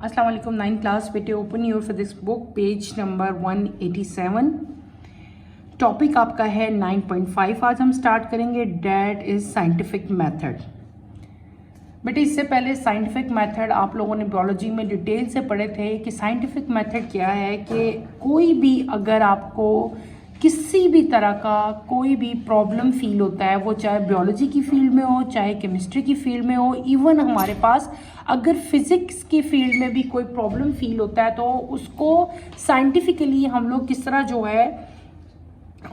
अस्सलाम वालेकुम 9th class बेटे, open your physics book page number 187। Topic आपका है 9.5। आज हम स्टार्ट करेंगे डैट इज़ साइंटिफिक मेथड। बेटे इससे पहले साइंटिफिक मेथड आप लोगों ने बायोलॉजी में डिटेल से पढ़े थे कि साइंटिफिक मेथड क्या है कि कोई भी अगर आपको किसी भी तरह का कोई भी प्रॉब्लम फील होता है, वो चाहे बायोलॉजी की फील्ड में हो, चाहे केमिस्ट्री की फील्ड में हो, इवन हमारे पास अगर फिज़िक्स की फील्ड में भी कोई प्रॉब्लम फील होता है तो उसको साइंटिफिकली हम लोग किस तरह जो है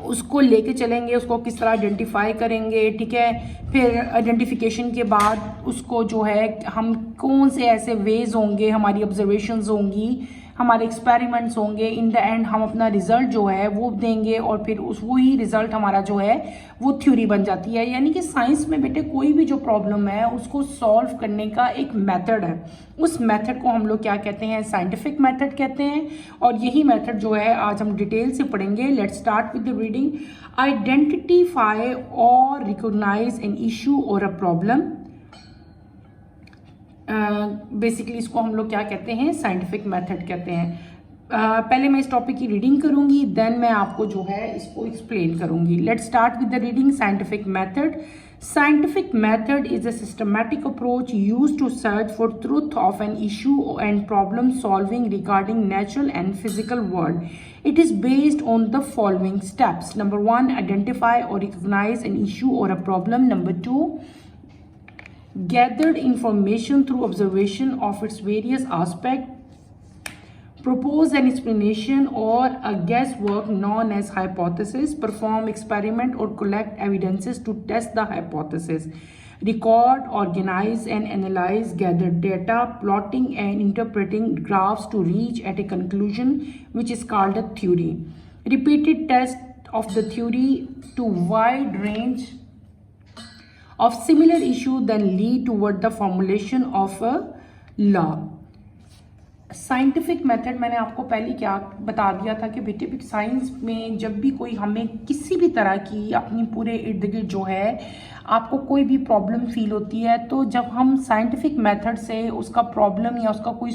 उसको लेके चलेंगे, उसको किस तरह आइडेंटिफाई करेंगे। ठीक है, फिर आइडेंटिफिकेशन के बाद उसको जो है हम कौन से ऐसे वेज होंगे, हमारी ऑब्जर्वेशंस होंगी, हमारे एक्सपेरिमेंट्स होंगे, इन द एंड हम अपना रिजल्ट जो है वो देंगे और फिर उस वही रिजल्ट हमारा जो है वो थ्योरी बन जाती है। यानी कि साइंस में बेटे कोई भी जो प्रॉब्लम है उसको सॉल्व करने का एक मेथड है, उस मेथड को हम लोग क्या कहते हैं, साइंटिफिक मेथड कहते हैं। और यही मेथड जो है आज हम डिटेल से पढ़ेंगे। Let's start with the reading. Identify और रिकॉग्नाइज एन इशू और अ प्रॉब्लम। बेसिकली इसको हम लोग क्या कहते हैं, साइंटिफिक मेथड कहते हैं। पहले मैं इस टॉपिक की रीडिंग करूंगी, देन मैं आपको जो है इसको एक्सप्लेन करूंगी। Let's start with the reading. Scientific method. Scientific method is a systematic approach used to search for truth of an issue and problem solving regarding natural and physical world. It is based on the following steps. Number 1, identify or recognize an issue or a problem. Number 2, gathered information through observation of its various aspects. Propose an explanation or a guesswork known as hypothesis. Perform experiment or collect evidences to test the hypothesis. Record, organize and analyze gathered data, plotting and interpreting graphs to reach at a conclusion which is called a theory. Repeated test of the theory to wide range of similar issue then lead toward the formulation of a law. Scientific method मैंने आपको पहले क्या बता दिया था कि बेटे science में जब भी कोई हमें किसी भी तरह की अपनी पूरे इर्द गिर्द जो है आपको कोई भी प्रॉब्लम फील होती है, तो जब हम साइंटिफिक मेथड से उसका प्रॉब्लम या उसका कोई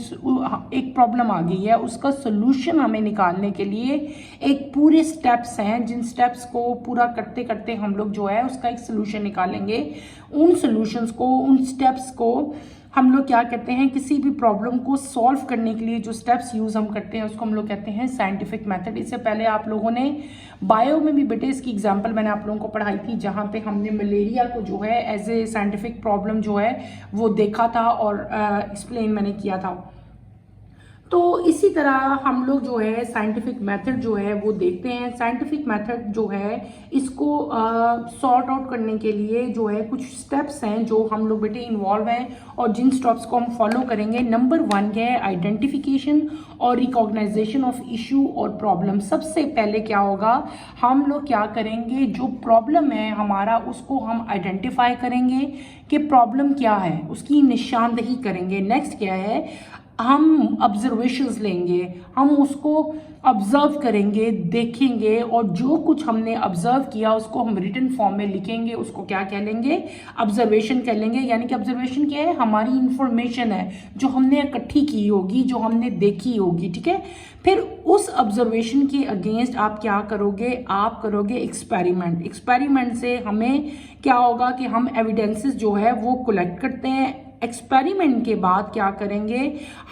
एक प्रॉब्लम आ गई है उसका सोल्यूशन हमें निकालने के लिए एक पूरे स्टेप्स हैं, जिन स्टेप्स को पूरा करते करते हम लोग जो है उसका एक सोल्यूशन निकालेंगे। उन सोल्यूशंस को, उन स्टेप्स को हम लोग क्या कहते हैं, किसी भी प्रॉब्लम को सॉल्व करने के लिए जो स्टेप्स यूज़ हम करते हैं उसको हम लोग कहते हैं साइंटिफिक मेथड। इससे पहले आप लोगों ने बायो में भी बेटे इसकी एग्जांपल मैंने आप लोगों को पढ़ाई थी, जहाँ पे हमने मलेरिया को जो है एज ए साइंटिफिक प्रॉब्लम जो है वो देखा था और एक्सप्लेन मैंने किया था। तो इसी तरह हम लोग जो है साइंटिफिक मेथड जो है वो देखते हैं। साइंटिफिक मेथड जो है इसको सॉर्ट आउट करने के लिए जो है कुछ स्टेप्स हैं जो हम लोग बेटे इन्वॉल्व हैं और जिन स्टेप्स को हम फॉलो करेंगे। नंबर 1 है आइडेंटिफिकेशन और रिकॉग्नाइजेशन ऑफ इशू और प्रॉब्लम। सबसे पहले क्या होगा, हम लोग क्या करेंगे, जो प्रॉब्लम है हमारा उसको हम आइडेंटिफाई करेंगे कि प्रॉब्लम क्या है, उसकी निशानदेही करेंगे। नेक्स्ट क्या है, हम ऑब्जर्वेशंस लेंगे, हम उसको ऑब्जर्व करेंगे, देखेंगे और जो कुछ हमने ऑब्जर्व किया उसको हम रिटन फॉर्म में लिखेंगे। उसको क्या कह लेंगे, ऑब्जर्वेशन कह लेंगे। यानी कि ऑब्जर्वेशन क्या है, हमारी इंफॉर्मेशन है जो हमने इकट्ठी की होगी, जो हमने देखी होगी। ठीक है, फिर उस ऑब्जर्वेशन के अगेंस्ट आप क्या करोगे, आप करोगे एक्सपेरिमेंट। एक्सपेरिमेंट से हमें क्या होगा कि हम एविडेंसेस जो है वो कलेक्ट करते हैं। एक्सपेरिमेंट के बाद क्या करेंगे,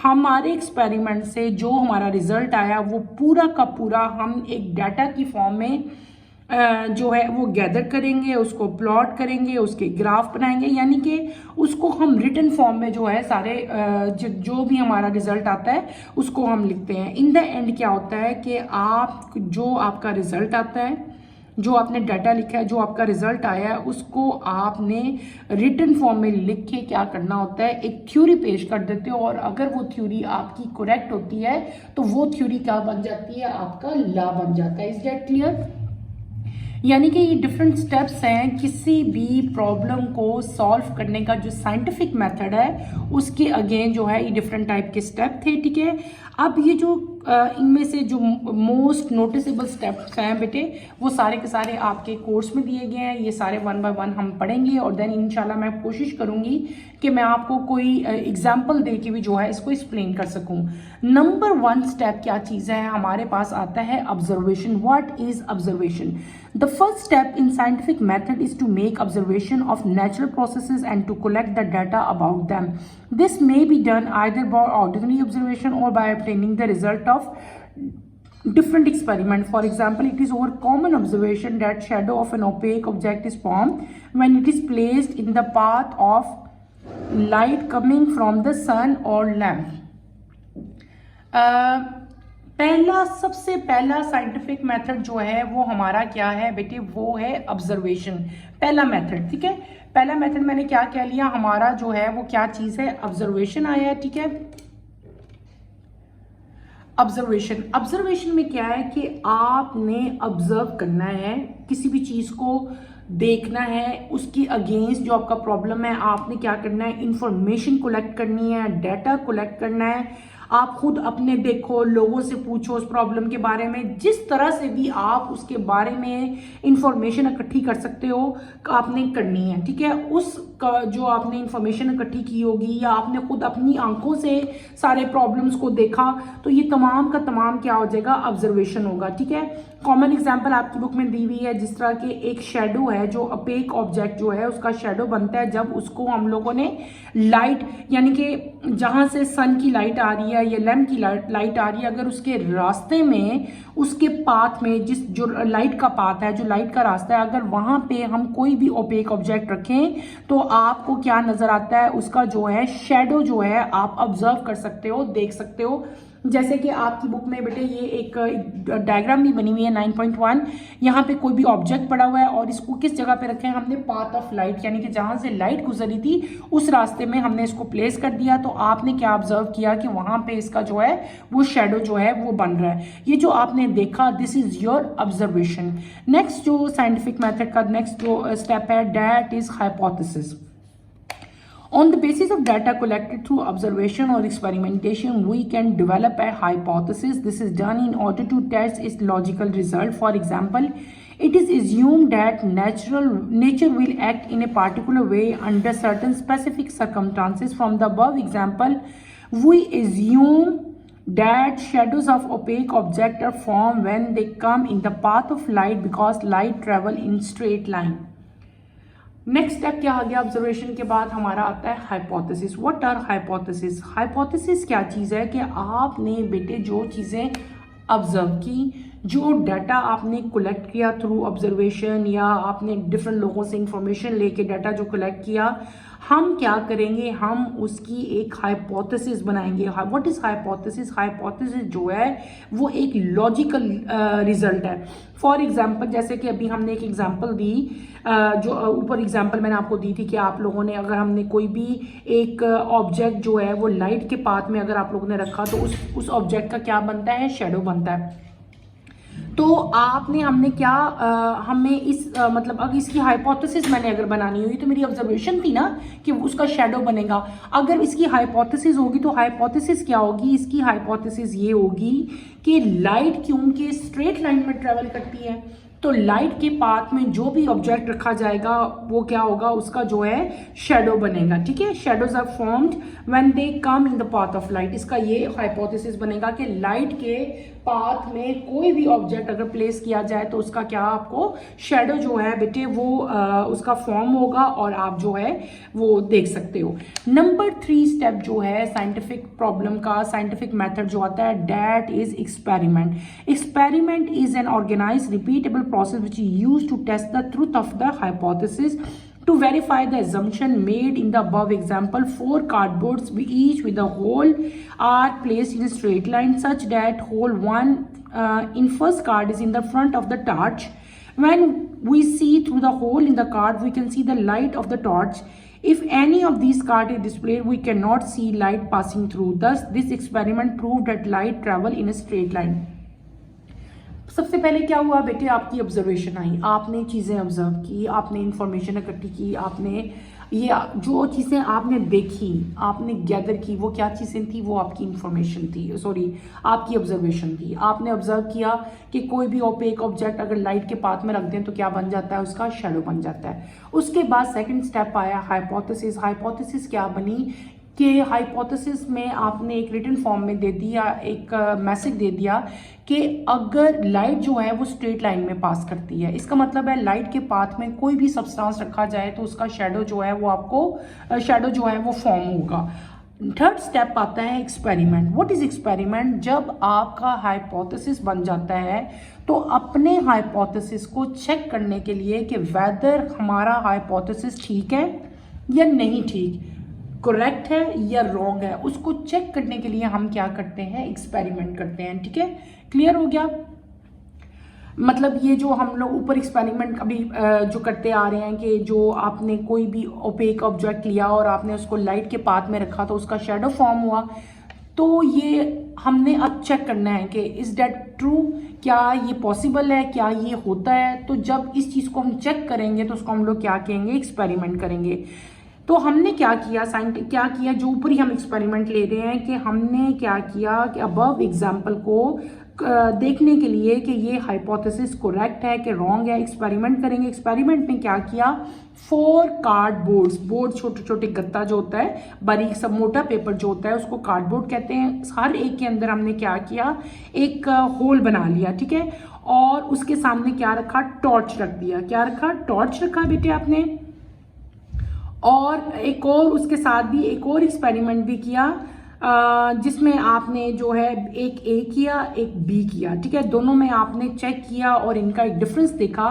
हमारे एक्सपेरिमेंट से जो हमारा रिजल्ट आया वो पूरा का पूरा हम एक डाटा की फॉर्म में जो है वो गैदर करेंगे, उसको प्लॉट करेंगे, उसके ग्राफ बनाएंगे। यानी कि उसको हम रिटन फॉर्म में जो है सारे जो भी हमारा रिजल्ट आता है उसको हम लिखते हैं। इन द एंड क्या होता है कि आप जो आपका रिजल्ट आता है, जो आपने डाटा लिखा है, जो आपका रिजल्ट आया है, उसको आपने रिटन फॉर्म में लिख के क्या करना होता है, एक थ्योरी पेश कर देते हो। और अगर वो थ्योरी आपकी करेक्ट होती है तो वो थ्योरी क्या बन जाती है, आपका लॉ बन जाता है। Is that clear? यानी कि ये डिफरेंट स्टेप्स हैं किसी भी प्रॉब्लम को सॉल्व करने का। जो साइंटिफिक मेथड है उसके अगेन जो है ये डिफरेंट टाइप के स्टेप थे, ठीक है। अब ये जो इनमें से जो मोस्ट नोटिसेबल स्टेप्स हैं बेटे, वो सारे के सारे आपके कोर्स में दिए गए हैं। ये सारे 1 बाय 1 हम पढ़ेंगे और देन इंशाल्लाह मैं कोशिश करूंगी कि मैं आपको कोई एग्जाम्पल दे के भी जो है इसको एक्सप्लेन कर सकूं। नंबर 1 स्टेप क्या चीज़ है, हमारे पास आता है observation. What is observation? The first step in scientific method is to make observation of natural processes and to collect the data about them. This may be done either by ordinary observation or by obtaining the result of different experiment. For example, it is over common observation that shadow of an opaque object is formed when it is placed in the path of light coming from the sun or lamp. सबसे पहला scientific method जो है वो हमारा क्या है बेटे, वो है ऑब्जर्वेशन। पहला मेथड, ठीक है। पहला मेथड मैंने क्या कह लिया, हमारा जो है वो क्या चीज है, ऑब्जर्वेशन आया है, ठीक है। ऑब्जर्वेशन में क्या है कि आपने ऑब्जर्व करना है, किसी भी चीज को देखना है, उसकी अगेंस्ट जो आपका प्रॉब्लम है आपने क्या करना है, इंफॉर्मेशन कलेक्ट करनी है, डाटा कलेक्ट करना है। आप खुद अपने देखो, लोगों से पूछो उस प्रॉब्लम के बारे में, जिस तरह से भी आप उसके बारे में इंफॉर्मेशन इकट्ठी कर सकते हो आपने करनी है, ठीक है। उस जो आपने इंफॉर्मेशन इकट्ठी की होगी या आपने खुद अपनी आंखों से सारे प्रॉब्लम्स को देखा, तो ये तमाम का तमाम क्या हो जाएगा, ऑब्जर्वेशन होगा, ठीक है। कॉमन एग्जांपल आपकी बुक में दी हुई है, जिस तरह के एक शेडो है, जो अपेक ऑब्जेक्ट जो है उसका शेडो बनता है जब उसको हम लोगों ने लाइट, यानी कि जहां से सन की लाइट आ रही है या लैम्प की लाइट आ रही है, अगर उसके रास्ते में, उसके पाथ में, जिस जो लाइट का पाथ है, जो लाइट का रास्ता है, अगर वहां पे हम कोई भी ओपेक ऑब्जेक्ट रखें तो आपको क्या नजर आता है, उसका जो है शेडो जो है आप ऑब्जर्व कर सकते हो, देख सकते हो। जैसे कि आपकी बुक में बेटे ये एक डायग्राम भी बनी हुई है 9.1। यहाँ पे कोई भी ऑब्जेक्ट पड़ा हुआ है और इसको किस जगह पे रखे हैं हमने, पाथ ऑफ लाइट, यानी कि जहां से लाइट गुजरी थी उस रास्ते में हमने इसको प्लेस कर दिया। तो आपने क्या ऑब्जर्व किया कि वहां पे इसका जो है वो शेडो जो है वो बन रहा है। ये जो आपने देखा, this is your observation. Next जो साइंटिफिक मेथड का नेक्स्ट जो स्टेप है, that is hypothesis. On the basis of data collected through observation or experimentation, we can develop a hypothesis. This is done in order to test its logical result. For example, it is assumed that nature will act in a particular way under certain specific circumstances. From the above example, we assume that shadows of opaque objects are formed when they come in the path of light because light travel in straight line. Next step क्या आ गया, observation के बाद हमारा आता है hypothesis. What are hypothesis? Hypothesis क्या चीज़ है कि आपने बेटे जो चीज़ें ऑब्जर्व की, जो डाटा आपने कलेक्ट किया थ्रू ऑब्जर्वेशन, या आपने डिफरेंट लोगों से इंफॉर्मेशन लेके डाटा जो कलेक्ट किया, हम क्या करेंगे, हम उसकी एक हाइपोथेसिस बनाएंगे। What is hypothesis? हाइपोथेसिस जो है वो एक लॉजिकल रिजल्ट है। फॉर एग्जांपल, जैसे कि अभी हमने एक एग्जांपल दी, जो ऊपर एग्जांपल मैंने आपको दी थी कि आप लोगों ने, अगर हमने कोई भी एक ऑब्जेक्ट जो है वो लाइट के पाथ में अगर आप लोगों ने रखा तो उस ऑब्जेक्ट का क्या बनता है, शेडो बनता है। तो हमने क्या हमें इस मतलब अगर इसकी हाइपोथेसिस मैंने अगर बनानी हुई तो मेरी ऑब्जर्वेशन थी ना कि उसका शेडो बनेगा। अगर इसकी हाइपोथेसिस होगी तो हाइपोथेसिस क्या होगी, इसकी हाइपोथेसिस ये होगी कि लाइट क्योंकि स्ट्रेट लाइन में ट्रेवल करती है, तो लाइट के पाथ में जो भी ऑब्जेक्ट रखा जाएगा वो क्या होगा, उसका जो है शेडो बनेगा, ठीक है। Shadows are formed when they come in the path of light. इसका ये हाइपोथेसिस बनेगा कि लाइट के पाथ में कोई भी ऑब्जेक्ट अगर प्लेस किया जाए तो उसका क्या, आपको शेडो जो है बेटे वो उसका फॉर्म होगा और आप जो है वो देख सकते हो। नंबर 3 स्टेप जो है साइंटिफिक प्रॉब्लम का, साइंटिफिक मेथड जो आता है, that is experiment. Experiment is an organized repeatable process which is used to test the truth of the hypothesis. To verify the assumption made in the above example, 4 cardboards each with a hole are placed in a straight line such that hole 1 in first card is in the front of the torch. When we see through the hole in the card, we can see the light of the torch. If any of these cards is displayed, we cannot see light passing through. Thus, this experiment proved that light travel in a straight line. सबसे पहले क्या हुआ बेटे, आपकी observation I, आपने चीज़ें observe की, आपने इंफॉर्मेशन इकट्ठी की, आपने ये जो चीज़ें आपने देखी, आपने गैदर की, वो क्या चीज़ें थी, वो आपकी इंफॉर्मेशन थी, सॉरी आपकी ऑब्जर्वेशन थी। आपने ऑब्जर्व किया कि कोई भी ओपेक ऑब्जेक्ट अगर लाइट के पाथ में रख दें तो क्या बन जाता है, उसका शेडो बन जाता है। उसके बाद सेकंड स्टेप आया हाइपोथेसिस। हाइपोथेसिस क्या बनी कि हाइपोथेसिस में आपने एक रिटन फॉर्म में दे दिया, एक मैसेज दे दिया कि अगर लाइट जो है वो स्ट्रेट लाइन में पास करती है, इसका मतलब है लाइट के पाथ में कोई भी सब्सटेंस रखा जाए तो उसका शेडो जो है वो आपको शेडो जो है वो फॉर्म होगा। थर्ड स्टेप आता है एक्सपेरिमेंट। What is experiment? जब आपका हाइपोथेसिस बन जाता है तो अपने हाइपोथेसिस को चेक करने के लिए कि वेदर हमारा हाइपोथेसिस ठीक है या नहीं ठीक, करेक्ट है या रॉन्ग है, उसको चेक करने के लिए हम क्या करते हैं, एक्सपेरिमेंट करते हैं। ठीक है, क्लियर हो गया? मतलब ये जो हम लोग ऊपर एक्सपेरिमेंट अभी जो करते आ रहे हैं कि जो आपने कोई भी ओपेक ऑब्जेक्ट लिया और आपने उसको लाइट के पाथ में रखा तो उसका शेडो फॉर्म हुआ, तो ये हमने अब चेक करना है कि इज दैट ट्रू, क्या ये पॉसिबल है, क्या ये होता है। तो जब इस चीज़ को हम चेक करेंगे तो उसको हम लोग क्या कहेंगे, एक्सपेरिमेंट करेंगे। तो हमने क्या किया, साइंटिस्ट क्या किया, जो ऊपर ही हम एक्सपेरिमेंट ले रहे हैं कि हमने क्या किया कि अबव एग्जाम्पल को देखने के लिए कि ये हाइपोथेसिस करेक्ट है कि रॉन्ग है, एक्सपेरिमेंट करेंगे। एक्सपेरिमेंट में क्या किया, 4 कार्डबोर्ड्स, बोर्ड छोटे छोटे गत्ता जो होता है, बारीक सा मोटा पेपर जो होता है उसको कार्डबोर्ड कहते हैं। हर एक के अंदर हमने क्या किया, एक होल बना लिया। ठीक है, और उसके सामने क्या रखा, टॉर्च रख दिया। क्या रखा, टॉर्च रखा बेटे आपने। और एक और उसके साथ भी एक और एक्सपेरिमेंट भी किया जिसमें आपने जो है एक ए किया, एक बी किया। ठीक है, दोनों में आपने चेक किया और इनका एक डिफरेंस देखा।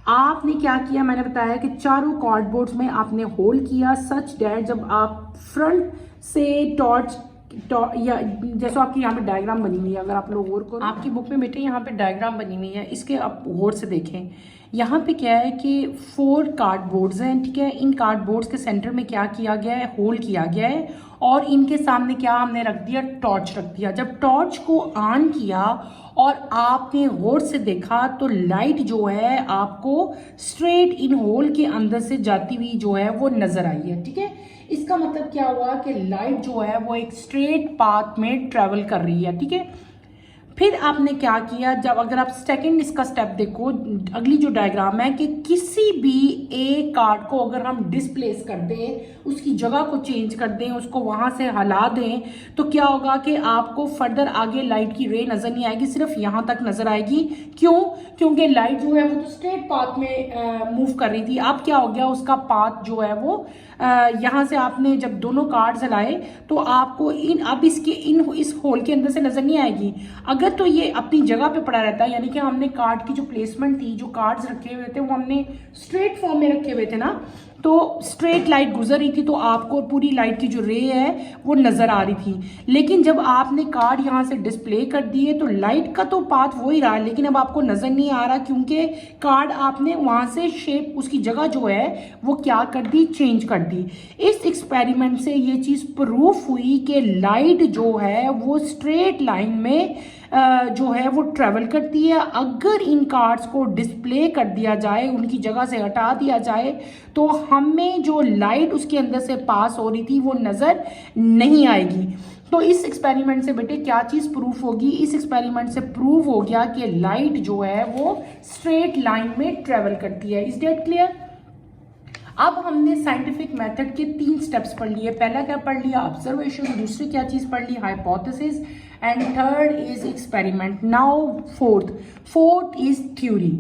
आपने क्या किया, मैंने बताया कि चारों कार्डबोर्ड्स में आपने होल किया सच डैट जब आप फ्रंट से टॉर्च या जैसे आपकी यहाँ पे डायग्राम बनी हुई है, अगर आप लोग गौर करो आपकी बुक में बेटे यहाँ पे डायग्राम बनी हुई है, इसके आप गौर से देखें। यहाँ पे क्या है कि 4 कार्डबोर्ड्स हैं। ठीक है, इन कार्डबोर्ड्स के सेंटर में क्या किया गया है, होल किया गया है और इनके सामने क्या हमने रख दिया, टॉर्च रख दिया। जब टॉर्च को ऑन किया और आपने गौर से देखा तो लाइट जो है आपको स्ट्रेट इन होल के अंदर से जाती हुई जो है वो नजर आई है। ठीक है, इसका मतलब क्या हुआ कि लाइट जो है वो एक स्ट्रेट पाथ में ट्रेवल कर रही है। ठीक है, फिर आपने क्या किया, जब अगर आप सेकंड इसका स्टेप देखो, अगली जो डायग्राम है कि किसी भी एक कार्ड को अगर हम डिस्प्लेस कर दें, उसकी जगह को चेंज कर दें, उसको वहां से हिला दें, तो क्या होगा कि आपको फर्दर आगे लाइट की रे नजर नहीं आएगी, सिर्फ यहां तक नजर आएगी। क्यों? क्योंकि लाइट जो है वो तो स्ट्रेट पाथ में मूव कर रही थी। अब क्या हो गया, उसका पाथ जो है वो यहां से आपने जब दोनों कार्ड्स हिलाए तो आपको अब इस होल के अंदर से नजर नहीं आएगी। अगर तो ये अपनी जगह पे पड़ा रहता है, यानी कि हमने कार्ड की जो प्लेसमेंट थी, जो कार्ड्स रखे हुए थे वो हमने स्ट्रेट फॉर्म में रखे हुए थे ना, तो स्ट्रेट लाइट गुजर रही थी तो आपको पूरी लाइट की जो रे है वो नजर आ रही थी। लेकिन जब आपने कार्ड यहाँ से डिस्प्ले कर दिए तो लाइट का तो पाथ वो ही रहा, लेकिन अब आपको नजर नहीं आ रहा क्योंकि कार्ड आपने वहां से शेप, उसकी जगह जो है वो क्या कर दी, चेंज कर दी। इस एक्सपेरिमेंट से ये चीज प्रूफ हुई कि लाइट जो है वो स्ट्रेट लाइन में जो है वो ट्रेवल करती है। अगर इन कार्ड्स को डिस्प्ले कर दिया जाए, उनकी जगह से हटा दिया जाए, तो हमें जो लाइट उसके अंदर से पास हो रही थी वो नजर नहीं आएगी। तो इस एक्सपेरिमेंट से बेटे क्या चीज प्रूफ होगी, इस एक्सपेरिमेंट से प्रूव हो गया कि लाइट जो है वो स्ट्रेट लाइन में ट्रेवल करती है। Is that clear? अब हमने साइंटिफिक मेथड के 3 स्टेप्स पढ़ लिए। पहला क्या पढ़ लिया, ऑब्जर्वेशन। दूसरी क्या चीज पढ़ ली, hypothesis. And third is experiment. Now fourth is theory.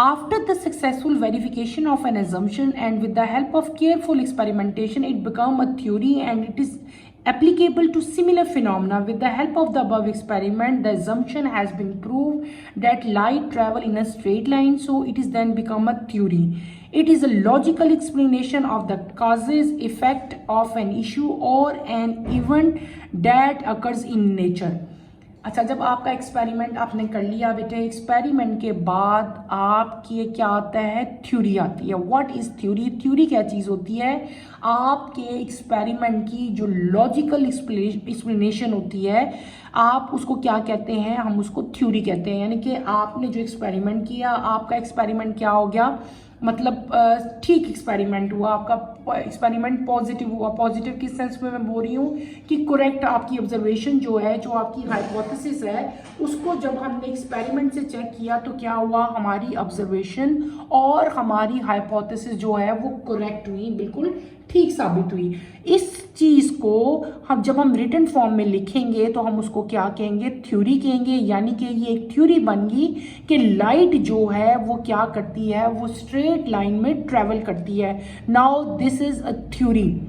After the successful verification of an assumption and with the help of careful experimentation, it became a theory and it is applicable to similar phenomena. With the help of the above experiment, the assumption has been proved that light travel in a straight line, so it is then become a theory. It is a logical explanation of the causes effect of an issue or an event that occurs in nature. अच्छा, जब आपका experiment आपने कर लिया बेटे, experiment के बाद आपकी क्या आता है, थ्योरी आती है। What is theory? थ्योरी क्या चीज़ होती है? आपके एक्सपेरिमेंट की जो लॉजिकल एक्सप्लेनेशन होती है, आप उसको क्या कहते हैं? हम उसको थ्योरी कहते हैं। यानी कि आपने जो एक्सपेरिमेंट किया, आपका एक्सपेरिमेंट क्या हो गया, मतलब ठीक एक्सपेरिमेंट हुआ, आपका एक्सपेरिमेंट पॉजिटिव हुआ। पॉजिटिव किस सेंस में मैं बोल रही हूँ कि करेक्ट आपकी ऑब्जर्वेशन जो है, जो आपकी हाइपोथेसिस है, उसको जब हमने एक्सपेरिमेंट से चेक किया तो क्या हुआ, हमारी ऑब्जर्वेशन और हमारी हाइपोथेसिस जो है वो करेक्ट हुई, बिल्कुल ठीक साबित हुई। इस चीज को हम जब हम रिटन फॉर्म में लिखेंगे तो हम उसको क्या कहेंगे, थ्योरी कहेंगे। यानी कि ये एक थ्योरी बन गई कि लाइट जो है वो क्या करती है, वो स्ट्रेट लाइन में ट्रेवल करती है। Now this is a theory.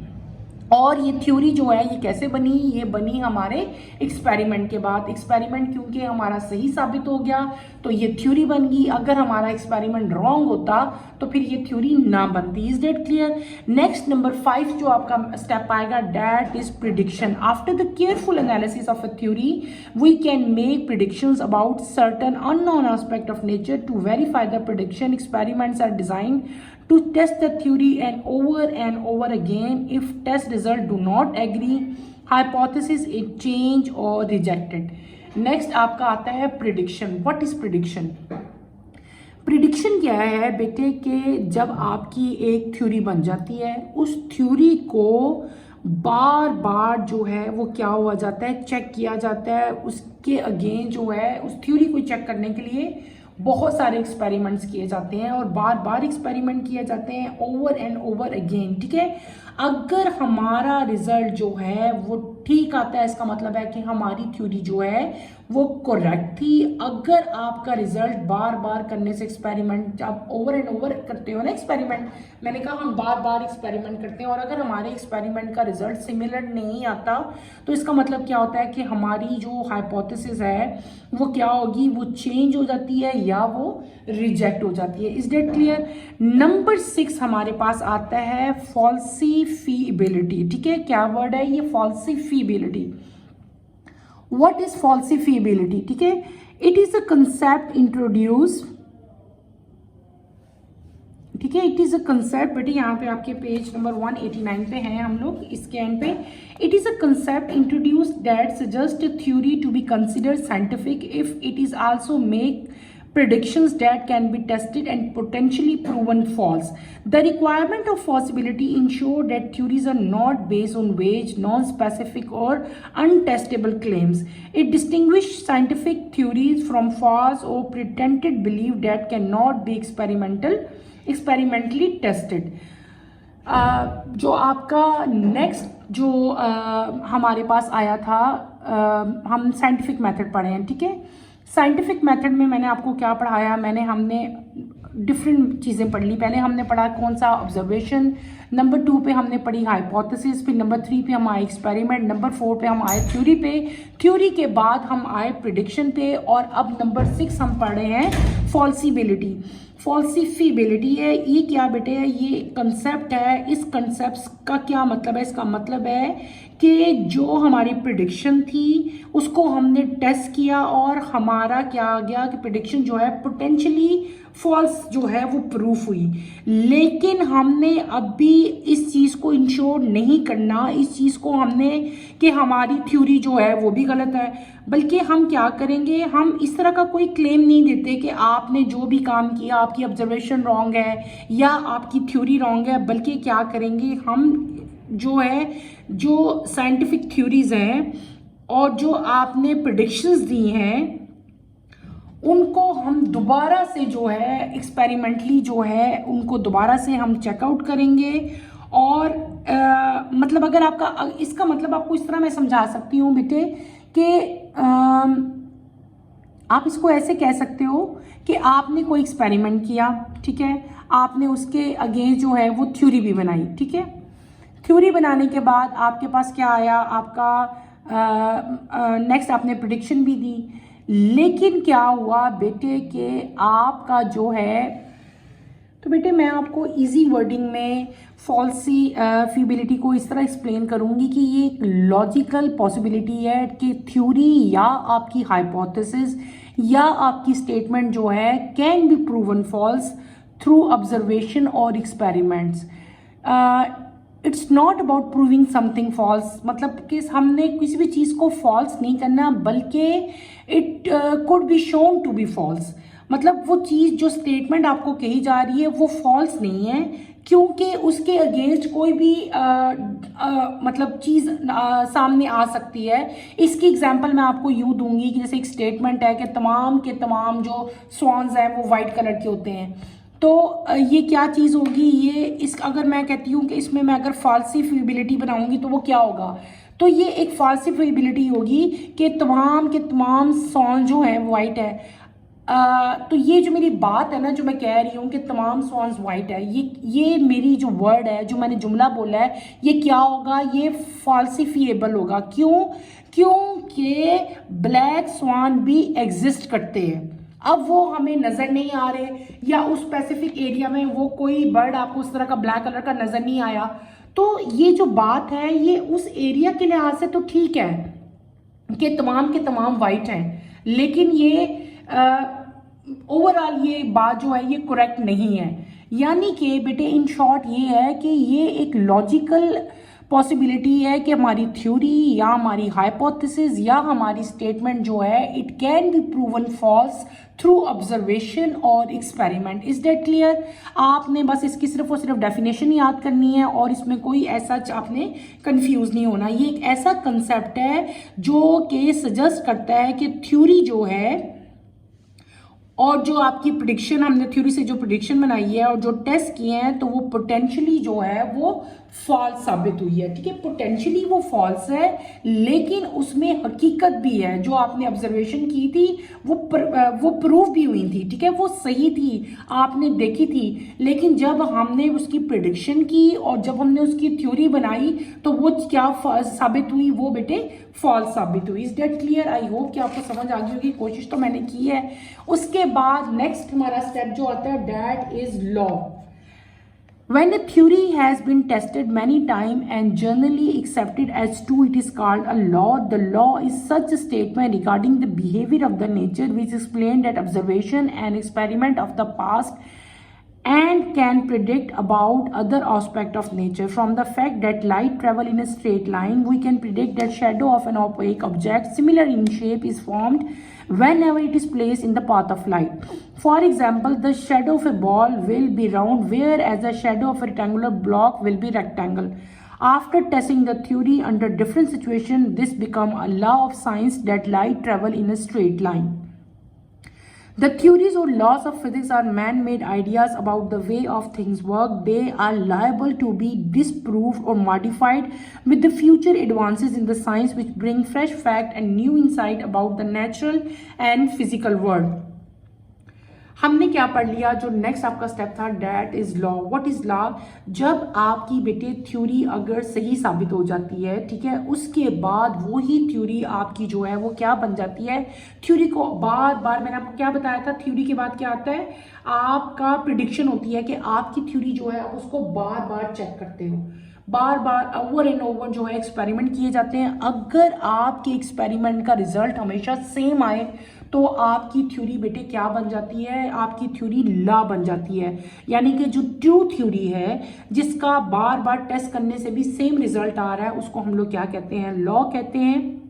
और ये थ्योरी जो है ये कैसे बनी, ये बनी हमारे एक्सपेरिमेंट के बाद। एक्सपेरिमेंट क्योंकि हमारा सही साबित हो गया तो ये थ्योरी बन गई। अगर हमारा एक्सपेरिमेंट रॉन्ग होता तो फिर ये थ्योरी ना बनती। Is that clear? Next number 5 जो आपका स्टेप आएगा, that is prediction. After the careful analysis of a theory we can make predictions about certain unknown aspect of nature. To verify the prediction, experiments are designed to test the theory and over again. If test result do not agree, hypothesis is change or rejected. Next आपका आता है prediction. What is prediction? Prediction क्या है बेटे कि जब आपकी एक थ्योरी बन जाती है, उस थ्योरी को बार बार जो है वो क्या हुआ जाता है, चेक किया जाता है। उसके अगेन जो है उस थ्योरी को चेक करने के लिए बहुत सारे एक्सपेरिमेंट्स किए जाते हैं और बार बार एक्सपेरिमेंट किए जाते हैं, ओवर एंड ओवर अगेन। ठीक है, अगर हमारा रिजल्ट जो है वो ठीक आता है, इसका मतलब है कि हमारी थ्योरी जो है वो करेक्ट थी। अगर आपका रिजल्ट बार बार करने से, एक्सपेरिमेंट आप ओवर एंड ओवर करते हो ना एक्सपेरिमेंट, मैंने कहा हम बार बार एक्सपेरिमेंट करते हैं, और अगर हमारे एक्सपेरिमेंट का रिजल्ट सिमिलर नहीं आता तो इसका मतलब क्या होता है कि हमारी जो हाइपोथेसिस है वो क्या होगी, वो चेंज हो जाती है या वो रिजेक्ट हो जाती है। Is that clear? नंबर 6 हमारे पास आता है फॉल्सिफिएबिलिटी। ठीक है, क्या वर्ड है ये, फॉल्सिफिएबिलिटी। What is फॉल्सिफिएबिलिटी? ठीक है, it is a concept introduce, ठीक है, इट इज अ कंसेप्ट बेटे, यहाँ पे आपके पेज नंबर 189 पे हैं हम लोग, इसके एंड पे। It is a concept introduce that suggest a theory to be considered scientific if it is also make predictions that can be tested and potentially proven false. The requirement of falsifiability ensure that theories are not based on vague, non-specific or untestable claims. It distinguishes scientific theories from false or pretended belief that cannot be experimentally tested. जो आपका next जो हमारे पास आया था, हम scientific method पढ़े हैं। ठीक है, साइंटिफिक मेथड में मैंने आपको क्या पढ़ाया, हमने डिफरेंट चीज़ें पढ़ ली। पहले हमने पढ़ा कौन सा, ऑब्जर्वेशन। नंबर 2 पे हमने पढ़ी हाइपोथेसिस। फिर नंबर 3 पे हम आए एक्सपेरिमेंट। नंबर 4 पे हम आए थ्योरी पे। थ्योरी के बाद हम आए प्रिडिक्शन पे। और अब नंबर 6 हम पढ़ रहे हैं फॉल्सिबिलिटी। फॉल्सिफिबिलिटी है ये क्या बेटे, ये कंसेप्ट है। इस कंसेप्ट का क्या मतलब है, इसका मतलब है कि जो हमारी प्रिडिक्शन थी उसको हमने टेस्ट किया और हमारा क्या आ गया कि प्रिडिक्शन जो है पोटेंशियली फॉल्स जो है वो प्रूफ हुई। लेकिन हमने अभी इस चीज़ को इंश्योर नहीं करना, इस चीज़ को हमने कि हमारी थ्योरी जो है वो भी गलत है, बल्कि हम क्या करेंगे, हम इस तरह का कोई क्लेम नहीं देते कि आपने जो भी काम किया आपकी ऑब्जर्वेशन रॉन्ग है या आपकी थ्योरी रॉन्ग है। बल्कि क्या करेंगे, हम जो है जो साइंटिफिक थ्योरीज हैं और जो आपने प्रेडिक्शंस दी हैं उनको हम दोबारा से जो है एक्सपेरिमेंटली जो है उनको दोबारा से हम चेकआउट करेंगे। और मतलब अगर आपका, इसका मतलब आपको इस तरह मैं समझा सकती हूँ बेटे कि आप इसको ऐसे कह सकते हो कि आपने कोई एक्सपेरिमेंट किया, ठीक है, आपने उसके अगेंस्ट जो है वो थ्योरी भी बनाई। ठीक है, थ्योरी बनाने के बाद आपके पास क्या आया, आपका नेक्स्ट आपने प्रेडिक्शन भी दी। लेकिन क्या हुआ बेटे कि आपका जो है तो बेटे मैं आपको इजी वर्डिंग में फॉल्सिफिबिलिटी को इस तरह एक्सप्लेन करूंगी कि ये एक लॉजिकल पॉसिबिलिटी है कि थ्योरी या आपकी हाइपोथेसिस या आपकी स्टेटमेंट जो है can be proven false through observation और experiments. It's not about proving something false, मतलब कि हमने किसी भी चीज़ को फॉल्स नहीं करना, बल्कि it could be shown to be false. मतलब वो चीज़ जो स्टेटमेंट आपको कही जा रही है वो फॉल्स नहीं है, क्योंकि उसके अगेंस्ट कोई भी मतलब चीज़ सामने आ सकती है। इसकी एग्जांपल मैं आपको यूँ दूंगी कि जैसे एक स्टेटमेंट है कि तमाम के तमाम जो स्वॉन्स हैं वो वाइट कलर के होते हैं। तो ये क्या चीज़ होगी, ये इस अगर मैं कहती हूँ कि इसमें मैं अगर फॉल्सिफिबिलिटी बनाऊंगी तो वो क्या होगा, तो ये एक फॉल्सिफिबिलिटी होगी कि तमाम के तमाम सॉन्ग जो हैं वाइट है। तो ये जो मेरी बात है ना, जो मैं कह रही हूँ कि तमाम स्वॉन्स वाइट है, ये मेरी जो वर्ड है, जो मैंने जुमला बोला है, ये क्या होगा, ये फॉल्सिफिएबल होगा। क्यों? क्योंकि ब्लैक स्वान भी एग्जिस्ट करते हैं। अब वो हमें नज़र नहीं आ रहे, या उस स्पेसिफिक एरिया में वो कोई बर्ड आपको उस तरह का ब्लैक कलर का नज़र नहीं आया, तो ये जो बात है ये उस एरिया के लिहाज से तो ठीक है कि तमाम के तमाम वाइट हैं, लेकिन ये ओवरऑल ये बात जो है ये करेक्ट नहीं है। यानी कि बेटे इन शॉर्ट ये है कि ये एक लॉजिकल पॉसिबिलिटी है कि हमारी थ्योरी या हमारी हाइपोथेसिस या हमारी स्टेटमेंट जो है it can be proven false through observation और एक्सपेरिमेंट। Is that clear? आपने बस इसकी सिर्फ और सिर्फ डेफिनेशन याद करनी है और इसमें कोई ऐसा आपने कंफ्यूज नहीं होना। ये एक ऐसा कंसेप्ट है जो कि सजेस्ट करता है कि थ्योरी जो है और जो आपकी प्रिडिक्शन, हमने थ्योरी से जो प्रिडिक्शन बनाई है और जो टेस्ट किए हैं, तो वो पोटेंशियली जो है वो फॉल्स साबित हुई है। ठीक है, पोटेंशियली वो फॉल्स है, लेकिन उसमें हकीकत भी है। जो आपने ऑब्जर्वेशन की थी वो प्रूव भी हुई थी। ठीक है, वो सही थी, आपने देखी थी, लेकिन जब हमने उसकी प्रिडिक्शन की और जब हमने उसकी थ्योरी बनाई तो वो क्या साबित हुई, वो बेटे फॉल्स साबित हुई। Is that clear? I hope कि आपको समझ आ गई होगी, कोशिश तो मैंने की है। उसके बाद नेक्स्ट हमारा स्टेप जो आता है that is law. When a theory has been tested many times and generally accepted as true, it is called a law. The law is such a statement regarding the behavior of the nature which explains that observation and experiment of the past and can predict about other aspect of nature. From the fact that light travel in a straight line, we can predict that shadow of an opaque object similar in shape is formed whenever it is placed in the path of light. For example, the shadow of a ball will be round, whereas the shadow of a rectangular block will be rectangle. After testing the theory under different situations, this become a law of science that light travel in a straight line. The theories or laws of physics are man-made ideas about the way of things work. They are liable to be disproved or modified with the future advances in the science which bring fresh fact and new insight about the natural and physical world. हमने क्या पढ़ लिया? जो next आपका step था that is law. What is law? जब आपकी बेटे थ्योरी अगर सही साबित हो जाती है, ठीक है, उसके बाद वही थ्योरी आपकी जो है वो क्या बन जाती है, थ्योरी को बार बार, मैंने आपको क्या बताया था, थ्योरी के बाद क्या आता है, आपका प्रिडिक्शन होती है कि आपकी थ्योरी जो है आप उसको बार बार चेक करते हो, बार बार ओवर एंड ओवर जो है एक्सपेरिमेंट किए जाते हैं। अगर आपके एक्सपेरिमेंट का रिजल्ट हमेशा सेम आए तो आपकी थ्योरी बेटे क्या बन जाती है, आपकी थ्योरी लॉ बन जाती है। यानी कि जो ट्रू थ्योरी है जिसका बार बार टेस्ट करने से भी सेम रिजल्ट आ रहा है, उसको हम लोग क्या कहते हैं, लॉ कहते हैं।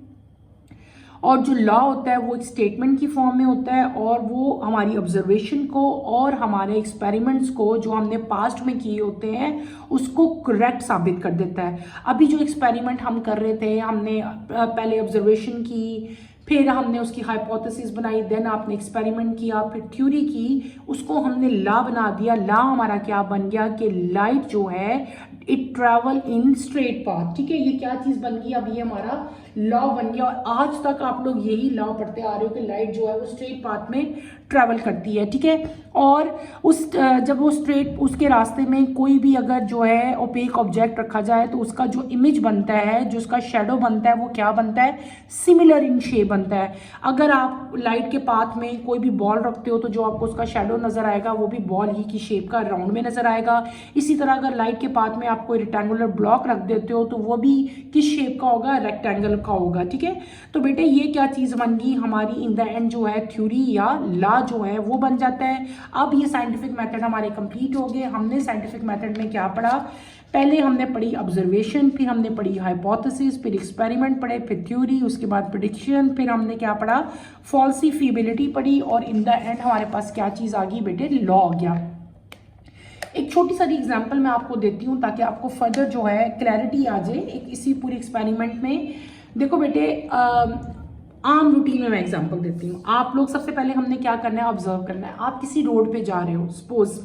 और जो लॉ होता है वो एक स्टेटमेंट की फॉर्म में होता है और वो हमारी ऑब्जर्वेशन को और हमारे एक्सपेरिमेंट्स को जो हमने पास्ट में किए होते हैं उसको करेक्ट साबित कर देता है। अभी जो एक्सपेरिमेंट हम कर रहे थे, हमने पहले ऑब्जर्वेशन की, फिर हमने उसकी हाइपोथेसिस बनाई, देन आपने एक्सपेरिमेंट किया, फिर थ्योरी की, उसको हमने लॉ बना दिया। लॉ हमारा क्या बन गया कि लाइट जो है it travel in straight path. ठीक है, ये क्या चीज बन गई, अब ये हमारा लॉ बन गया। और आज तक आप लोग यही लॉ पढ़ते आ रहे हो कि लाइट जो है वो स्ट्रेट पाथ में ट्रैवल करती है। ठीक है, और उस जब वो स्ट्रेट उसके रास्ते में कोई भी अगर जो है ओपेक ऑब्जेक्ट रखा जाए तो उसका जो इमेज बनता है, जो उसका शेडो बनता है, वो क्या बनता है, सिमिलर इन शेप बनता है। अगर आप लाइट के पाथ में कोई भी बॉल रखते हो तो जो आपको उसका शेडो नजर आएगा वो भी बॉल ही की शेप का राउंड में नजर आएगा। इसी तरह अगर लाइट के पाथ में आप कोई रेक्टेंगुलर ब्लॉक रख देते हो तो वो भी किस शेप का होगा, रेक्टेंगल का होगा। ठीक है, तो बेटे ये क्या चीज बन गई हमारी इन द एंड जो है थ्योरी या लॉ जो है वो बन जाता है। अब ये साइंटिफिक मेथड हमारे कंप्लीट हो गए। हमने साइंटिफिक मेथड में क्या पढ़ा, पहले हमने पढ़ी ऑब्जर्वेशन, फिर हमने पढ़ी हाइपोथेसिस, फिर एक्सपेरिमेंट पढ़े, फिर थ्योरी, उसके बाद प्रेडिक्शन, फिर हमने क्या पढ़ा, फॉल्सिफिबिलिटी पढ़ी, और इन द एंड हमारे पास क्या चीज आ गई बेटे, लॉ आ गया। एक छोटी सारी एग्जांपल मैं आपको देती हूँ ताकि आपको फर्दर जो है क्लैरिटी आ जाए एक इसी पूरी एक्सपेरिमेंट में। देखो बेटे, आम रूटीन में मैं एग्जांपल देती हूँ। आप लोग सबसे पहले हमने क्या करना है, ऑब्जर्व करना है। आप किसी रोड पे जा रहे हो, सपोज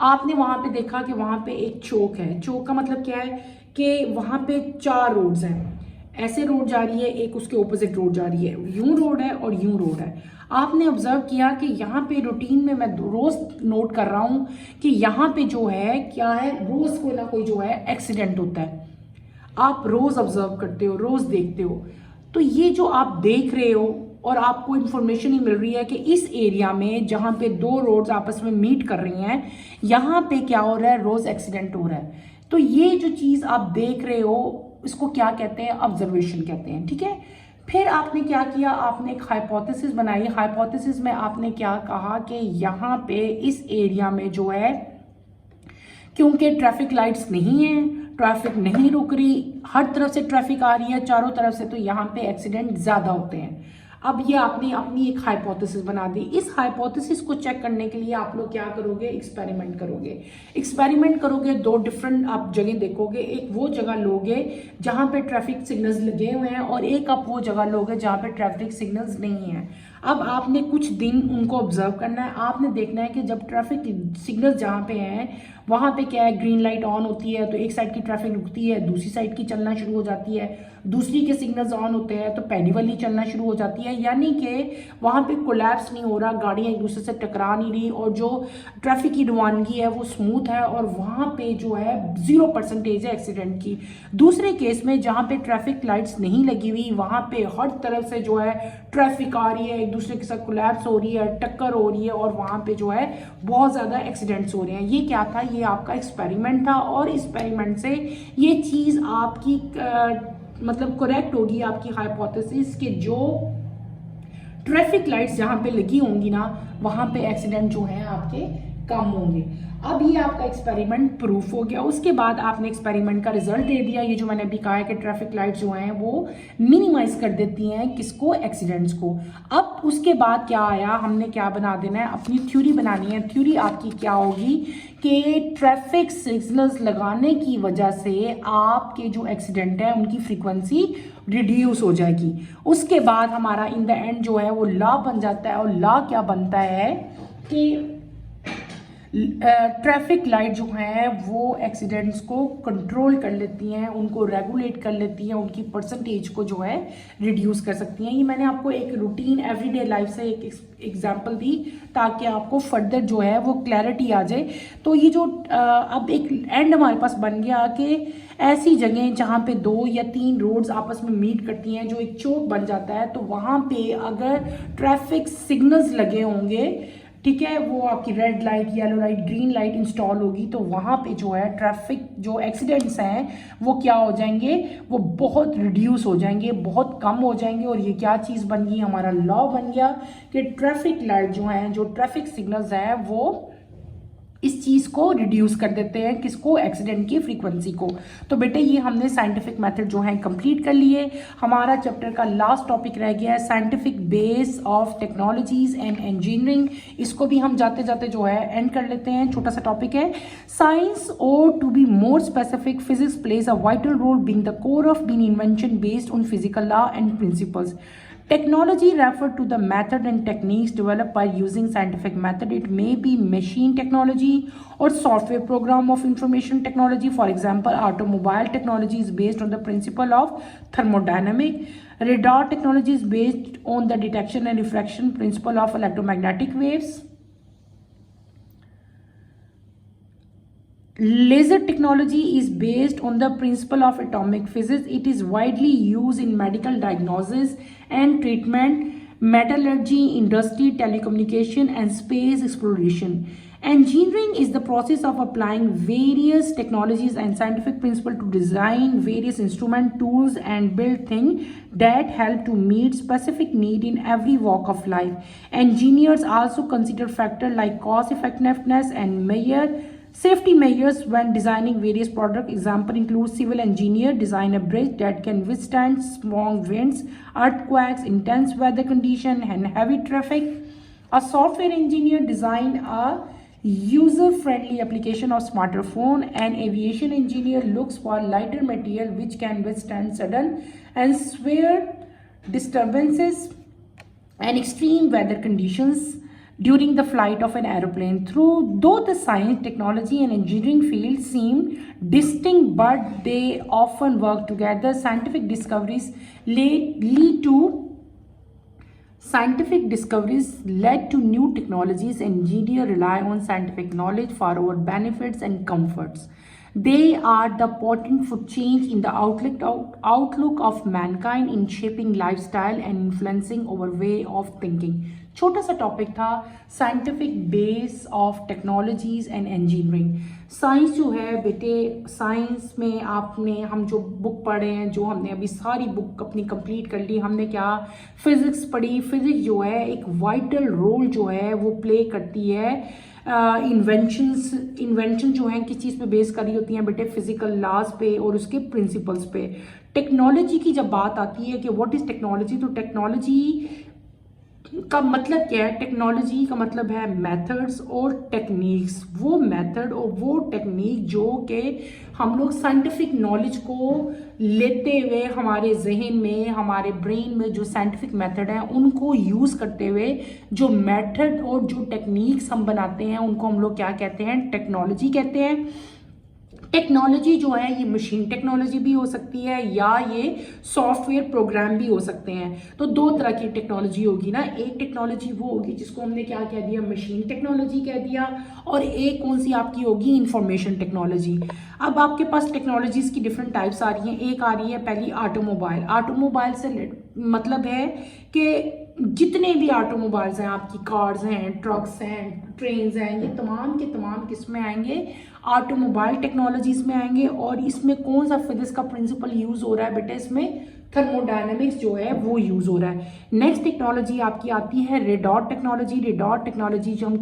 आपने वहां पे देखा कि वहां पे एक चौक है। चौक का मतलब क्या है कि वहां पे 4 रोड्स हैं, ऐसे रोड जा रही है, एक उसके ऑपोजिट रोड जा रही है, यूं रोड है और यूं रोड है। आपने ऑब्जर्व किया कि यहाँ पे रूटीन में मैं रोज नोट कर रहा हूँ कि यहाँ पे जो है क्या है, रोज कोई ना कोई जो है एक्सीडेंट होता है। आप रोज ऑब्जर्व करते हो, रोज देखते हो, तो ये जो आप देख रहे हो और आपको इंफॉर्मेशन ही मिल रही है कि इस एरिया में जहां पे 2 रोड्स आपस में मीट कर रही हैं, यहाँ पे क्या हो रहा है, रोज एक्सीडेंट हो रहा है। तो ये जो चीज आप देख रहे हो इसको क्या कहते हैं, ऑब्जर्वेशन कहते हैं। ठीक है, फिर आपने क्या किया, आपने एक हाइपोथेसिस बनाई। हाइपोथेसिस में आपने क्या कहा कि यहाँ पे इस एरिया में जो है, क्योंकि ट्रैफिक लाइट्स नहीं है, ट्रैफिक नहीं रुक रही, हर तरफ से ट्रैफिक आ रही है चारों तरफ से, तो यहाँ पे एक्सीडेंट ज्यादा होते हैं। अब ये आपने अपनी एक हाइपोथेसिस बना दी। इस हाइपोथेसिस को चेक करने के लिए आप लोग क्या करोगे, एक्सपेरिमेंट करोगे। एक्सपेरिमेंट करोगे, 2 डिफरेंट आप जगह देखोगे। एक वो जगह लोगे जहां पे ट्रैफिक सिग्नल्स लगे हुए हैं और एक आप वो जगह लोगे जहां पे ट्रैफिक सिग्नल्स नहीं है। अब आपने कुछ दिन उनको ऑब्जर्व करना है। आपने देखना है कि जब ट्रैफिक सिग्नल जहां पे हैं वहां पे क्या है, ग्रीन लाइट ऑन होती है तो एक साइड की ट्रैफिक रुकती है, दूसरी साइड की चलना शुरू हो जाती है। दूसरी के सिग्नल्स ऑन होते हैं तो पहली वाली चलना शुरू हो जाती है, यानी कि वहां पे कोलैप्स नहीं हो रहा, गाड़ियां एक दूसरे से टकरा नहीं रही और जो ट्रैफिक की रवानगी है वो स्मूथ है और वहां पे जो है 0% है एक्सीडेंट की। दूसरे केस में जहां पे ट्रैफिक लाइट्स नहीं लगी हुई, वहां पे हर तरफ से जो है ट्रैफिक आ रही है, एक दूसरे के साथ कोलैप्स हो रही है, टक्कर हो रही है और वहां पे जो है बहुत ज्यादा एक्सीडेंट्स हो रहे हैं। ये क्या था, ये आपका एक्सपेरिमेंट था और एक्सपेरिमेंट से ये चीज आपकी मतलब करेक्ट होगी, आपकी हाइपोथेसिस के जो ट्रैफिक लाइट्स जहां पे लगी होंगी ना वहां पे एक्सीडेंट जो है आपके कम होंगे। अब ये आपका एक्सपेरिमेंट प्रूफ हो गया। उसके बाद आपने एक्सपेरिमेंट का रिजल्ट दे दिया। ये जो मैंने अभी कहा है कि ट्रैफिक लाइट्स जो हैं वो मिनिमाइज कर देती हैं किसको, एक्सीडेंट्स को। अब उसके बाद क्या आया, हमने क्या बना देना है, अपनी थ्योरी बनानी है। थ्योरी आपकी क्या होगी कि ट्रैफिक सिग्नल्स लगाने की वजह से आपके जो एक्सीडेंट है उनकी फ्रीक्वेंसी रिड्यूस हो जाएगी। उसके बाद हमारा इन द एंड जो है वो लॉ बन जाता है और लॉ क्या बनता है कि ट्रैफिक लाइट जो है वो एक्सीडेंट्स को कंट्रोल कर लेती हैं, उनको रेगुलेट कर लेती हैं, उनकी परसेंटेज को जो है रिड्यूस कर सकती हैं। ये मैंने आपको एक रूटीन एवरीडे लाइफ से एक एग्जांपल दी ताकि आपको फर्दर जो है वो क्लैरिटी आ जाए। तो ये जो अब एक एंड हमारे पास बन गया कि ऐसी जगह जहाँ पे 2 या 3 रोड्स आपस में मीट करती हैं, जो एक चौक बन जाता है, तो वहाँ पे अगर ट्रैफिक सिग्नल्स लगे होंगे, ठीक है, वो आपकी red light, yellow light, green light install होगी, तो वहां पे जो है ट्रैफिक जो एक्सीडेंट्स हैं वो क्या हो जाएंगे, वो बहुत रिड्यूस हो जाएंगे, बहुत कम हो जाएंगे। और ये क्या चीज बन गई, हमारा लॉ बन गया कि ट्रैफिक लाइट जो है, जो ट्रैफिक सिग्नल्स हैं वो इस चीज को रिड्यूस कर देते हैं, किसको, एक्सीडेंट की फ्रीक्वेंसी को। तो बेटे ये हमने साइंटिफिक मेथड जो है कंप्लीट कर लिए। हमारा चैप्टर का लास्ट टॉपिक रह गया है scientific base of technologies and engineering. इसको भी हम जाते जाते जो है एंड कर लेते हैं। छोटा सा टॉपिक है साइंस, और to be more specific physics plays a vital role being the core of being invention based on physical law and principles. Technology refer to the method and techniques developed by using scientific method. It may be machine technology or software program of information technology. For example, automobile technology is based on the principle of thermodynamic. Radar technology is based on the detection and refraction principle of electromagnetic waves. Laser technology is based on the principle of atomic physics. It is widely used in medical diagnosis and treatment, metallurgy, industry, telecommunication, and space exploration. Engineering is the process of applying various technologies and scientific principles to design various instrument, tools, and build things that help to meet specific need in every walk of life. Engineers also consider factors like cost effectiveness and safety measures when designing various products. Example include civil engineer design a bridge that can withstand strong winds, earthquakes, intense weather conditions, and heavy traffic. A software engineer design a user-friendly application of smartphone. An aviation engineer looks for lighter material which can withstand sudden and severe disturbances and extreme weather conditions during the flight of an aeroplane. Though the science, technology, and engineering fields seem distinct, but they often work together. Scientific discoveries led to new technologies. Engineers rely on scientific knowledge for our benefits and comforts. They are the potent for change in the outlook of mankind in shaping lifestyle and influencing our way of thinking. छोटा सा topic था scientific base of technologies and engineering. Science जो है बेटे, science में हम जो book पढ़े हैं, जो हमने अभी सारी बुक अपनी कंप्लीट कर ली, हमने क्या फिजिक्स पढ़ी. फिजिक्स जो है एक वाइटल रोल जो है वो प्ले करती है. इन्वेंशन जो है किस चीज़ पे बेस करी होती हैं बेटे, फिजिकल लॉज पे और उसके प्रिंसिपल्स पे. टेक्नोलॉजी की जब बात आती है कि व्हाट इज़ टेक्नोलॉजी, तो टेक्नोलॉजी का मतलब क्या है? टेक्नोलॉजी का मतलब है मेथड्स और टेक्निक्स. वो मेथड और वो टेक्निक जो कि हम लोग साइंटिफिक नॉलेज को लेते हुए हमारे जहन में, हमारे ब्रेन में जो साइंटिफिक मेथड है उनको यूज़ करते हुए जो मेथड और जो टेक्निक्स हम बनाते हैं उनको हम लोग क्या कहते हैं? टेक्नोलॉजी कहते हैं. टेक्नोलॉजी जो है ये मशीन टेक्नोलॉजी भी हो सकती है या ये सॉफ्टवेयर प्रोग्राम भी हो सकते हैं. तो दो तरह की टेक्नोलॉजी होगी ना. एक टेक्नोलॉजी वो होगी जिसको हमने क्या कह दिया? मशीन टेक्नोलॉजी कह दिया. और एक कौन सी आपकी होगी? Information technology. अब आपके पास टेक्नोलॉजीज की डिफरेंट टाइप्स आ रही हैं. एक आ रही है पहली ऑटोमोबाइल. ऑटोमोबाइल से मतलब है कि जितने भी ऑटोमोबाइल्स हैं, आपकी कार्स हैं, ट्रक्स हैं, ट्रेन्स हैं, ये तमाम के तमाम किस में आएंगे? ऑटोमोबाइल टेक्नोलॉजीज में आएंगे. और इसमें कौन सा फिजिक्स का प्रिंसिपल यूज हो रहा है बेटे? इसमें थर्मोडायनेमिक्स जो है वो यूज हो रहा है. नेक्स्ट टेक्नोलॉजी आपकी आती है रेडार टेक्नोलॉजी. रेडार टेक्नोलॉजी जो हम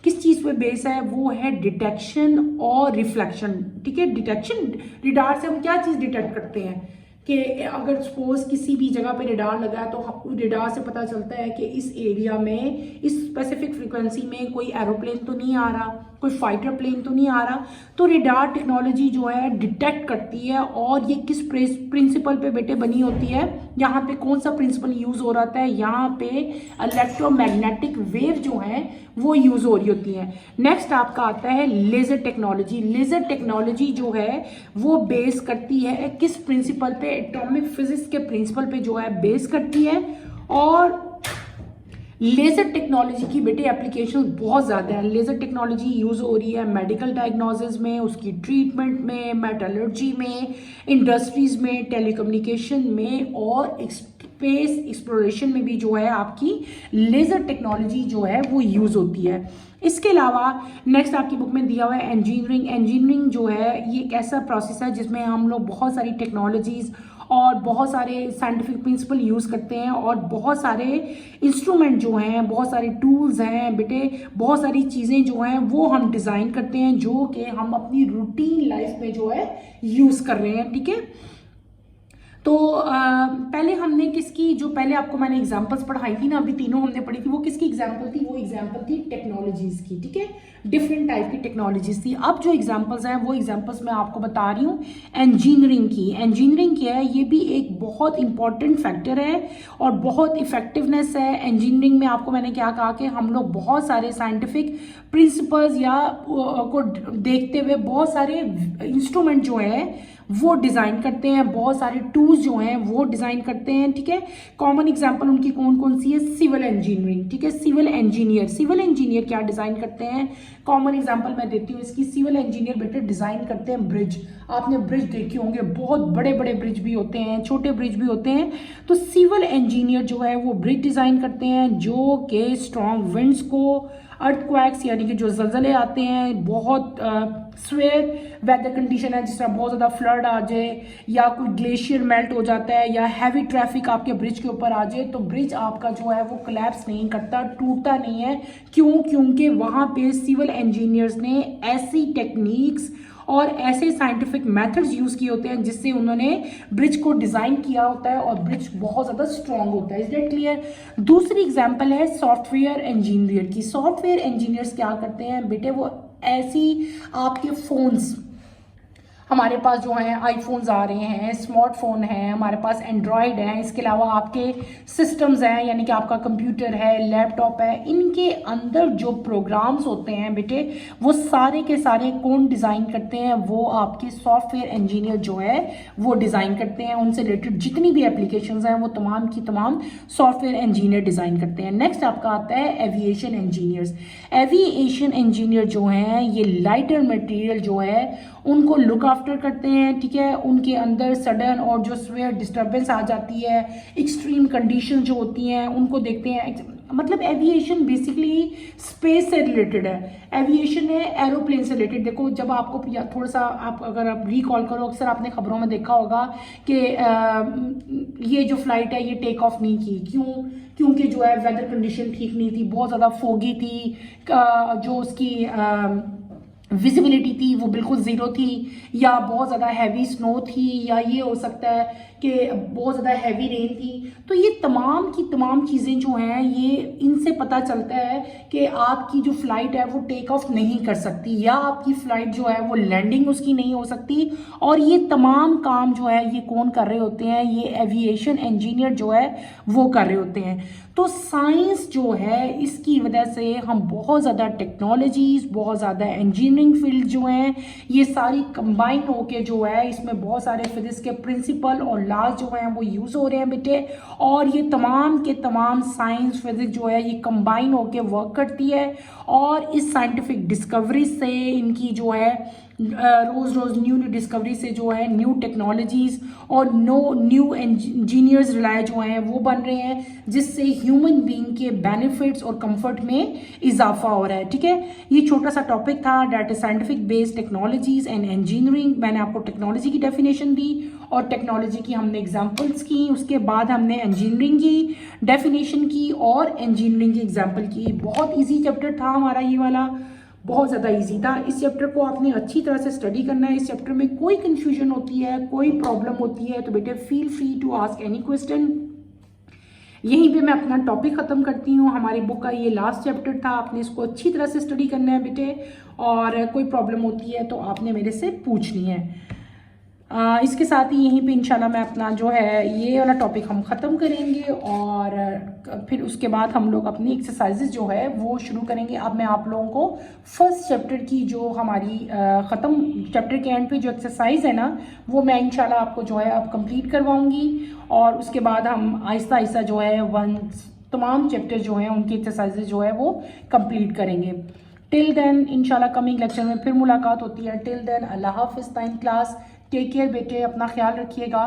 किस चीज़ पे बेस है? वो है डिटेक्शन और रिफ्लेक्शन. ठीक है, डिटेक्शन, रेडार से हम क्या चीज़ डिटेक्ट करते हैं कि अगर सपोज किसी भी जगह पे रेडार लगा है तो रेडार से पता चलता है कि इस एरिया में, इस स्पेसिफिक फ्रीक्वेंसी में कोई एरोप्लेन तो नहीं आ रहा, कोई फाइटर प्लेन तो नहीं आ रहा. तो रेडार टेक्नोलॉजी जो है डिटेक्ट करती है. और ये किस प्रिंसिपल पे बेटे बनी होती है? यहाँ पे कौन सा प्रिंसिपल यूज हो रहा है? यहाँ पे इलेक्ट्रोमैग्नेटिक वेव जो है वो यूज हो रही होती है. नेक्स्ट आपका आता है लेजर टेक्नोलॉजी. लेजर टेक्नोलॉजी जो है वो बेस करती है किस प्रिंसिपल पे? एटॉमिक फिजिक्स के प्रिंसिपल पे जो है बेस करती है. और लेज़र टेक्नोलॉजी की बेटे एप्लीकेशन बहुत ज़्यादा है. लेज़र टेक्नोलॉजी यूज़ हो रही है मेडिकल डायग्नोसिस में, उसकी ट्रीटमेंट में, मेटलर्जी में, इंडस्ट्रीज़ में, टेलीकम्युनिकेशन में और स्पेस एक्सप्लोरेशन में भी जो है आपकी लेज़र टेक्नोलॉजी जो है वो यूज़ होती है. इसके अलावा नेक्स्ट आपकी बुक में दिया हुआ है इंजीनियरिंग. इंजीनियरिंग जो है ये एक ऐसा प्रोसेस है जिसमें हम लोग बहुत सारी टेक्नोलॉजीज़ और बहुत सारे साइंटिफिक प्रिंसिपल यूज़ करते हैं और बहुत सारे इंस्ट्रूमेंट जो हैं, बहुत सारे टूल्स हैं बेटे, बहुत सारी चीज़ें जो हैं वो हम डिज़ाइन करते हैं जो कि हम अपनी रूटीन लाइफ में जो है यूज़ कर रहे हैं. ठीक है, तो पहले हमने किसकी, जो पहले आपको मैंने एग्जांपल्स पढ़ाई थी ना, अभी तीनों हमने पढ़ी थी, वो किसकी एग्जांपल थी? वो एग्जांपल थी टेक्नोलॉजीज़ की. ठीक है, डिफरेंट टाइप की टेक्नोलॉजीज थी. अब जो एग्जांपल्स हैं वो एग्जांपल्स मैं आपको बता रही हूँ इंजीनियरिंग की. इंजीनियरिंग क्या है? ये भी एक बहुत इंपॉर्टेंट फैक्टर है और बहुत इफेक्टिवनेस है. इंजीनियरिंग में आपको मैंने क्या कहा कि हम लोग बहुत सारे साइंटिफिक प्रिंसिपल्स या को देखते हुए बहुत सारे इंस्ट्रूमेंट जो है वो डिज़ाइन करते हैं, बहुत सारे टूल्स जो हैं वो डिज़ाइन करते हैं, ठीक है। कॉमन एग्जांपल उनकी कौन कौन सी है? सिविल इंजीनियरिंग, ठीक है। सिविल इंजीनियर क्या डिज़ाइन करते हैं? कॉमन एग्जांपल मैं देती हूँ इसकी। सिविल इंजीनियर बेटे डिज़ाइन करते हैं ब्रिज। आपने ब्रिज देखे होंगे, बहुत बड़े बड़े ब्रिज भी होते हैं, छोटे ब्रिज भी होते हैं। तो सिविल इंजीनियर जो है वो ब्रिज डिज़ाइन करते हैं जो कि स्ट्रॉन्ग विंड्स को, अर्थक्वेक्स यानी कि जो जलजले आते हैं, बहुत स्वेयर वेदर कंडीशन है, जिस तरह बहुत ज़्यादा फ्लड आ जाए या कोई ग्लेशियर मेल्ट हो जाता है या हैवी ट्रैफिक आपके ब्रिज के ऊपर आ जाए, तो ब्रिज आपका जो है वो कोलैप्स नहीं करता, टूटता नहीं है। क्यों? क्योंकि वहाँ पे सिविल इंजीनियर्स ने ऐसी टेक्निक्स और ऐसे साइंटिफिक मेथड्स यूज़ किए होते हैं जिससे उन्होंने ब्रिज को डिज़ाइन किया होता है और ब्रिज बहुत ज़्यादा स्ट्रॉन्ग होता है। Is that clear? दूसरी एग्जांपल है सॉफ्टवेयर इंजीनियर की। सॉफ्टवेयर इंजीनियर्स क्या करते हैं बेटे? वो ऐसी आपके फोन्स, हमारे पास जो है आईफोन्स आ रहे हैं, स्मार्टफोन है, हमारे पास एंड्रॉयड है, इसके अलावा आपके सिस्टम्स हैं यानी कि आपका कंप्यूटर है, लैपटॉप है, इनके अंदर जो प्रोग्राम्स होते हैं बेटे वो सारे के सारे कौन डिज़ाइन करते हैं? वो आपके सॉफ्टवेयर इंजीनियर जो है वो डिज़ाइन करते हैं। उनसे रिलेटेड जितनी भी एप्लीकेशंस हैं वो तमाम की तमाम सॉफ्टवेयर इंजीनियर डिज़ाइन करते हैं। नेक्स्ट आपका आता है एविएशन इंजीनियर्स। एविएशन इंजीनियर जो हैं ये लाइटर मटेरियल जो है उनको लुक आफ्टर करते हैं, ठीक है। उनके अंदर सडन और जो स्वेयर डिस्टर्बेंस आ जाती है, एक्सट्रीम कंडीशन जो होती हैं उनको देखते हैं। मतलब एविएशन बेसिकली स्पेस से रिलेटेड है, एविएशन है एरोप्लेन से रिलेटेड। देखो जब आपको थोड़ा सा आप अगर आप रिकॉल करो, अक्सर आपने खबरों में देखा होगा कि ये जो फ्लाइट है ये टेक ऑफ नहीं की। क्यों? क्योंकि जो है वेदर कंडीशन ठीक नहीं थी, बहुत ज़्यादा फोगी थी, जो उसकी विजिबिलिटी थी वो बिल्कुल ज़ीरो थी, या बहुत ज़्यादा हैवी स्नो थी, या ये हो सकता है कि बहुत ज़्यादा हैवी रेन थी। तो ये तमाम की तमाम चीज़ें जो हैं ये इनसे पता चलता है कि आपकी जो फ़्लाइट है वो टेक ऑफ नहीं कर सकती, या आपकी फ़्लाइट जो है वो लैंडिंग उसकी नहीं हो सकती। और ये तमाम काम जो है ये कौन कर रहे होते हैं? ये एविएशन इंजीनियर जो है वो कर रहे होते हैं। तो साइंस जो है इसकी वजह से हम बहुत ज़्यादा टेक्नोलॉजीज़, बहुत ज़्यादा इंजीनियरिंग फील्ड जो हैं ये सारी कंबाइन होके जो है इसमें बहुत सारे फिजिक्स के प्रिंसिपल और लॉज जो हैं वो यूज़ हो रहे हैं बेटे। और ये तमाम के तमाम साइंस फिजिक्स जो है ये कंबाइन होके वर्क करती है, और इस साइंटिफिक डिस्कवरी से इनकी जो है रोज़ रोज़ न्यू डिस्कवरी से जो है न्यू टेक्नोलॉजीज़ और न्यू इंजीनियर्स रिलाय जो हैं वो बन रहे हैं, जिससे ह्यूमन बीइंग के बेनिफिट्स और कंफर्ट में इजाफा हो रहा है, ठीक है। ये छोटा सा टॉपिक था, that is scientific based technologies and engineering. मैंने आपको टेक्नोलॉजी की डेफिनेशन दी और टेक्नोलॉजी की हमने एग्जाम्पल्स की, उसके बाद हमने इंजीनियरिंग की डेफिनेशन की और इंजीनियरिंग की एग्जाम्पल की। बहुत ईजी चैप्टर था हमारा ये वाला, बहुत ज़्यादा इजी था। इस चैप्टर को आपने अच्छी तरह से स्टडी करना है। इस चैप्टर में कोई कंफ्यूजन होती है, कोई प्रॉब्लम होती है तो बेटे feel free to ask any question. यहीं पे मैं अपना टॉपिक ख़त्म करती हूँ। हमारी बुक का ये लास्ट चैप्टर था, आपने इसको अच्छी तरह से स्टडी करना है बेटे, और कोई प्रॉब्लम होती है तो आपने मेरे से पूछनी है। इसके साथ ही यहीं पे इंशाल्लाह मैं अपना जो है ये वाला टॉपिक हम ख़त्म करेंगे, और फिर उसके बाद हम लोग अपनी एक्सरसाइजेज जो है वो शुरू करेंगे। अब मैं आप लोगों को फर्स्ट चैप्टर की जो हमारी ख़त्म चैप्टर के एंड पे जो एक्सरसाइज है ना वो मैं इंशाल्लाह आपको जो है अब कंप्लीट करवाऊँगी, और उसके बाद हम आहिस्ता आहिस्ता जो है तमाम चैप्टर जो हैं उनकी एक्सरसाइजेज जो है वो कंप्लीट करेंगे। टिल देन इंशाल्लाह कमिंग लेक्चर में फिर मुलाकात होती है। टिल देन अल्लाह हाफिज़। टाइम क्लास, टेक केयर बेटे, अपना ख्याल रखिएगा।